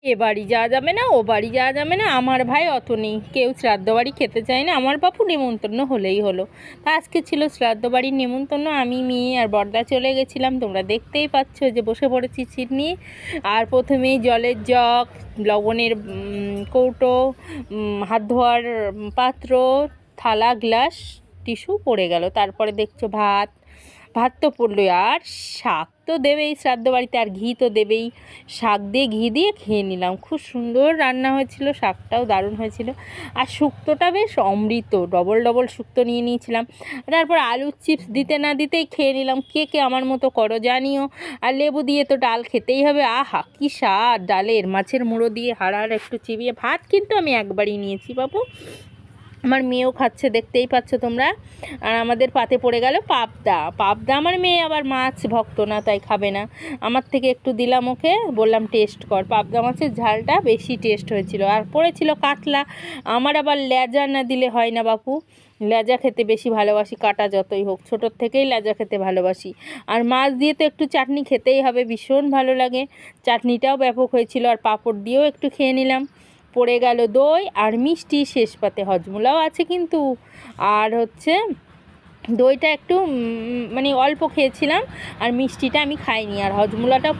এ বাড়ি যাওয়া যাবে না, ও বাড়ি যাওয়া যাবে না, আমার ভাই অত নেই, কেউ শ্রাদ্ধ বাড়ি খেতে চায় না, আমার বাপু নেমন্তন্ন হলেই হলো। তা আজকে ছিল শ্রাদ্ধ বাড়ির নেমন্তন্ন, আমি মেয়ে আর বড়দা চলে গেছিলাম। তোমরা দেখতেই পাচ্ছ যে বসে পড়েছি সিট নিয়ে। আর প্রথমেই জলের জগ, লবণের কৌটো, হাত ধোয়ার পাত্র, থালা, গ্লাস, টিস্যু পড়ে গেল। তারপরে দেখছো ভাত, ভাত তো পড়লোই, আর শাক তো দেবেই শ্রাদ্ধ বাড়িতে, আর ঘি তো দেবেই। শাক দিয়ে ঘি দিয়ে খেয়ে নিলাম, খুব সুন্দর রান্না হয়েছিল, শাকটাও দারুণ হয়েছিল। আর শুক্তোটা বেশ অমৃত, ডবল ডবল শুক্তো নিয়ে নিয়েছিলাম। তারপর আলুর চিপস দিতে না দিতেই খেয়ে নিলাম। কে কে আমার মতো করো জানিও। আর লেবু দিয়ে তো ডাল খেতেই হবে, আহা কী স্বাদ ডালের, মাছের মুড়ো দিয়ে হাড় একটু চিবিয়ে। ভাত কিন্তু আমি একবারই নিয়েছি বাবু, আমার মেয়েও খাচ্ছে, দেখতেই পাচ্ছ তোমরা। আর আমাদের পাতে পড়ে গেল পাবদা। পাবদা আমার মেয়ে আবার মাছ ভক্ত না, তাই খাবে না। আমার থেকে একটু দিলাম ওকে, বললাম টেস্ট কর। পাবদা মাছের ঝালটা বেশি টেস্ট হয়েছিল। আর পড়েছিল কাতলা, আমার আবার লেজা না দিলে হয় না বাপু, লেজা খেতে বেশি ভালোবাসি, কাটা যতই হোক, ছোটোর থেকেই লেজা খেতে ভালোবাসি। আর মাছ দিয়ে তো একটু চাটনি খেতেই হবে, ভীষণ ভালো লাগে। চাটনিটাও ব্যাপক হয়েছিল, আর পাঁপড় দিয়েও একটু খেয়ে নিলাম। পড়ে গেল দই আর মিষ্টি, শেষ পাতে হজমোলাও আছে কিন্তু। আর হচ্ছে দইটা একটু মানে অল্প খেয়েছিলাম, আর মিষ্টিটা আমি খাইনি, আর হজমোলাটা